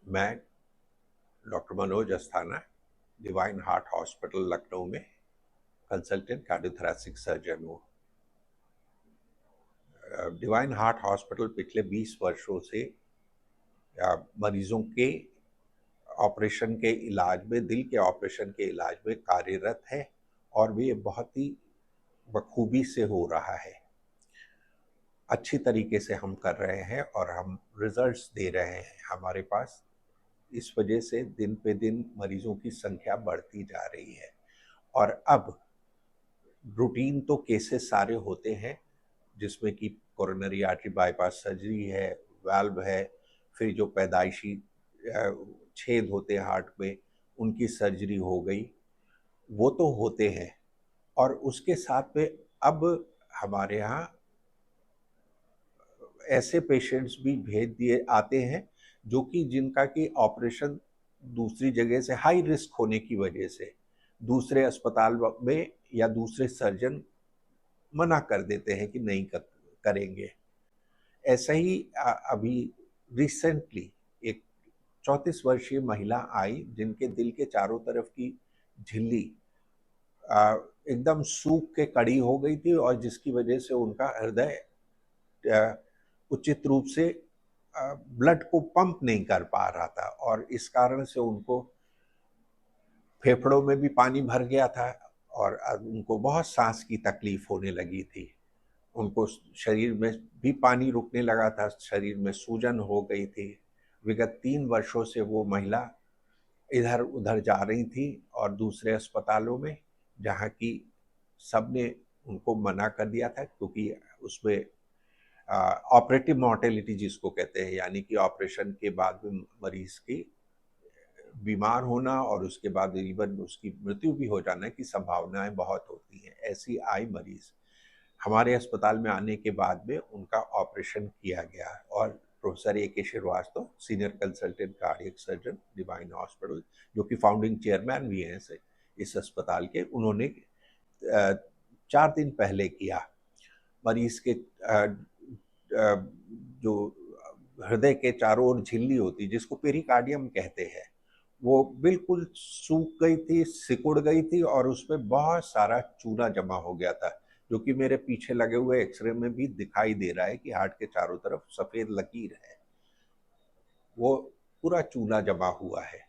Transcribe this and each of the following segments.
मैं doctor Manoj Asthana, divine heart hospital Lucknow में consultant cardiothoracic surgeon हूँ। डिवाइन हार्ट हॉस्पिटल पिछले 20 वर्षों से मरीजों के ऑपरेशन के इलाज में, दिल के ऑपरेशन के इलाज में कार्यरत है और ये बहुत ही बखूबी से हो रहा है। अच्छी तरीके से हम कर रहे हैं और हम रिजल्ट्स दे रहे हैं हमारे पास। इस वजह से दिन पे दिन मरीजों की संख्या बढ़ती जा रही है और अब रूटीन तो केसेस सारे होते हैं जिसमें कि कोरोनरी आर्टरी बाईपास सर्जरी है, वाल्व है, फिर जो पैदाइशी छेद होते हैं हार्ट में उनकी सर्जरी हो गई, वो तो होते हैं। और उसके साथ में अब हमारे यहाँ ऐसे पेशेंट्स भी भेज दिए आते हैं जो कि जिनका कि ऑपरेशन दूसरी जगह से हाई रिस्क होने की वजह से दूसरे अस्पताल में या दूसरे सर्जन मना कर देते हैं कि नहीं करेंगे। ऐसा ही अभी रिसेंटली एक 34 वर्षीय महिला आई जिनके दिल के चारों तरफ की झिल्ली एकदम सूख के कड़ी हो गई थी और जिसकी वजह से उनका हृदय उचित रूप से ब्लड को पंप नहीं कर पा रहा था और इस कारण से उनको फेफड़ों में भी पानी भर गया था और उनको बहुत सांस की तकलीफ होने लगी थी। उनको शरीर में भी पानी रुकने लगा था, शरीर में सूजन हो गई थी। विगत 3 वर्षों से वो महिला इधर उधर जा रही थी और दूसरे अस्पतालों में, जहाँ की सबने उनको मना कर दिया था क्योंकि उसमें ऑपरेटिव मॉर्टेलिटी जिसको कहते हैं, यानी कि ऑपरेशन के बाद में मरीज की बीमार होना और उसके बाद इवन उसकी मृत्यु भी हो जाने की संभावनाएं बहुत होती हैं। ऐसी आई मरीज हमारे अस्पताल में आने के बाद में उनका ऑपरेशन किया गया और professor A K. Srivastava, senior consultant cardiac surgeon Divine Hospital, जो कि फाउंडिंग चेयरमैन भी हैं इस अस्पताल के, उन्होंने 4 दिन पहले किया। मरीज के जो हृदय के चारों ओर झिल्ली होती जिसको पेरिकार्डियम कहते हैं, वो बिल्कुल सूख गई थी, सिकुड़ गई थी और उसमें बहुत सारा चूना जमा हो गया था, जो कि मेरे पीछे लगे हुए एक्सरे में भी दिखाई दे रहा है कि हार्ट के चारों तरफ सफेद लकीर है, वो पूरा चूना जमा हुआ है।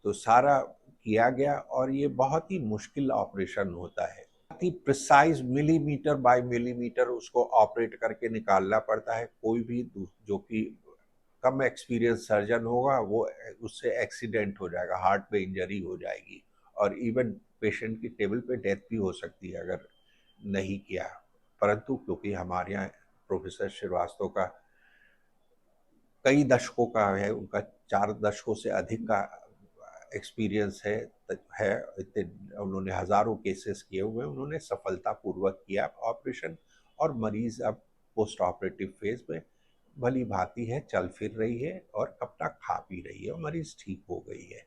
तो सारा किया गया और ये बहुत ही मुश्किल ऑपरेशन होता है। बहुत ही प्रिसाइज मिलीमीटर बाय मिलीमीटर उसको ऑपरेट करके निकालना पड़ता है। कोई भी जो कि कम एक्सपीरियंस सर्जन होगा वो उससे एक्सीडेंट हो जाएगा, हार्ट पे इंजरी हो जाएगी और इवन पेशेंट की टेबल पे डेथ भी हो सकती है अगर नहीं किया। परंतु क्योंकि हमारे यहाँ प्रोफेसर श्रीवास्तव का कई दशकों का है, उनका 4 दशकों से अधिक का एक्सपीरियंस है इतने, उन्होंने हजारों केसेस किए हुए, उन्होंने सफलतापूर्वक किया ऑपरेशन और मरीज अब पोस्ट ऑपरेटिव फेज में भली भांति है, चल फिर रही है और अपना खा पी रही है और मरीज ठीक हो गई है।